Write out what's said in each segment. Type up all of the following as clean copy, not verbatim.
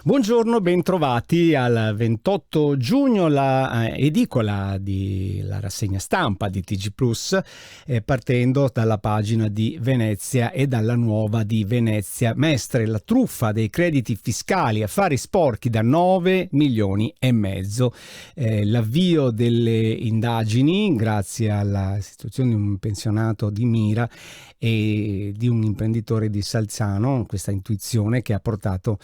Buongiorno, bentrovati al 28 giugno, la edicola di la rassegna stampa di TG Plus, partendo dalla pagina di Venezia e dalla nuova di Venezia Mestre, la truffa dei crediti fiscali, affari sporchi da 9 milioni e mezzo. L'avvio delle indagini grazie alla istituzione di un pensionato di Mira e di un imprenditore di Salzano, questa intuizione che ha portato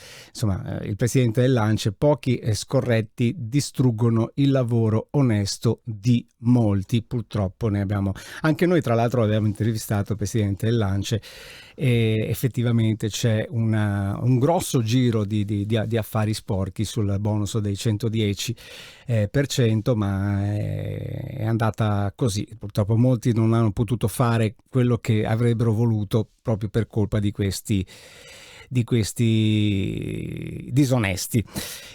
il presidente dell'ANCE: pochi scorretti distruggono il lavoro onesto di molti. Purtroppo ne abbiamo, anche noi tra l'altro abbiamo intervistato il presidente dell'ANCE e effettivamente c'è un grosso giro di affari sporchi sul bonus dei 110%, ma è andata così. Purtroppo molti non hanno potuto fare quello che avrebbero voluto proprio per colpa di questi disonesti.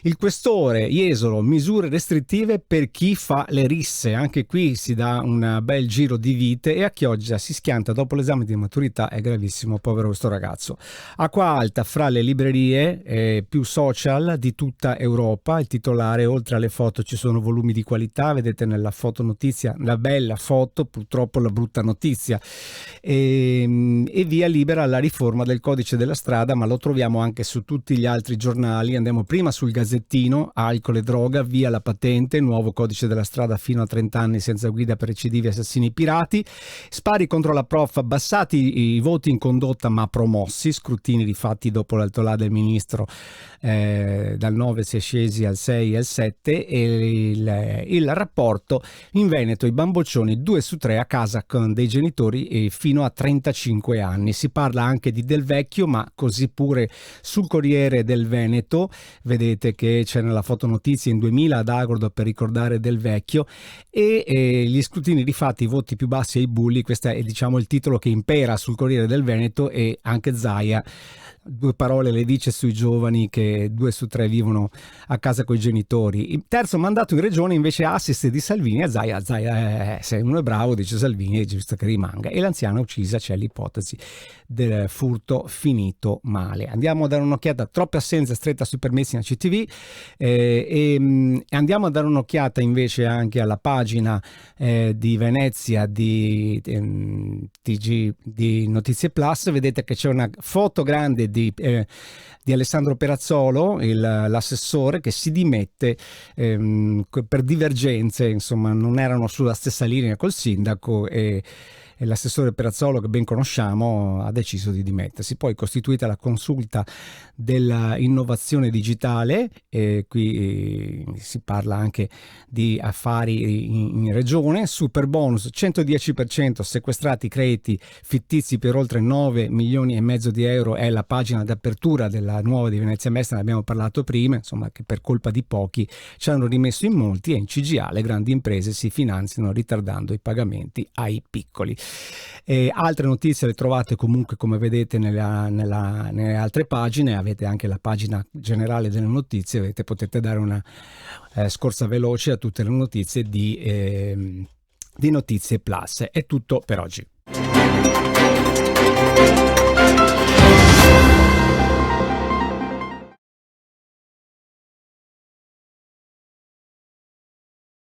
Il questore Jesolo: misure restrittive per chi fa le risse. Anche qui si dà un bel giro di vite e a Chioggia si schianta dopo l'esame di maturità. È gravissimo, povero questo ragazzo. Acqua Alta fra le librerie più social di tutta Europa. Il titolare: oltre alle foto ci sono volumi di qualità. Vedete nella fotonotizia la bella foto, purtroppo la brutta notizia. E via libera alla riforma del codice della strada, ma lo troviamo anche su tutti gli altri giornali. Andiamo prima sul Gazzettino: alcol e droga, via la patente, nuovo codice della strada fino a 30 anni senza guida per recidivi, assassini, pirati. Spari contro la prof, abbassati i voti in condotta ma promossi, scrutini rifatti dopo l'altolà del ministro, dal 9 si è scesi al 6 e al 7. E il rapporto: in Veneto i bamboccioni 2 su 3 a casa con dei genitori fino a 35 anni. Si parla anche di Del Vecchio, ma così pure sul Corriere del Veneto. Vedete che c'è nella fotonotizia in 2000 ad Agordo per ricordare Del Vecchio, e gli scrutini rifatti, i voti più bassi ai bulli. Questo è, diciamo, il titolo che impera sul Corriere del Veneto, e anche Zaia 2 parole le dice sui giovani che 2 su 3 vivono a casa coi genitori. Il terzo mandato in regione invece assist di Salvini a Zaia. Se uno è bravo, dice Salvini, è giusto che rimanga. E l'anziana uccisa, c'è l'ipotesi del furto finito male. Andiamo a dare un'occhiata: troppe assenze, stretta sui permessi in ACTV, e andiamo a dare un'occhiata invece anche alla pagina di Venezia di TG di Notizie Plus. Vedete che c'è una foto grande di Alessandro Perazzolo, l'assessore, che si dimette per divergenze, insomma non erano sulla stessa linea col sindaco, e l'assessore Perazzolo, che ben conosciamo, ha deciso di dimettersi. Poi costituita la consulta dell'innovazione digitale, e qui si parla anche di affari in regione. Super bonus 110%, sequestrati crediti fittizi per oltre 9 milioni e mezzo di euro. È la pagina d'apertura della nuova di Venezia Mestre, ne abbiamo parlato prima, insomma, che per colpa di pochi ci hanno rimesso in molti, e in CGA le grandi imprese si finanziano ritardando i pagamenti ai piccoli. Altre notizie le trovate comunque, come vedete, nelle altre pagine. Avete anche la pagina generale delle notizie, potete dare una scorsa veloce a tutte le notizie di Notizie Plus. È tutto per oggi.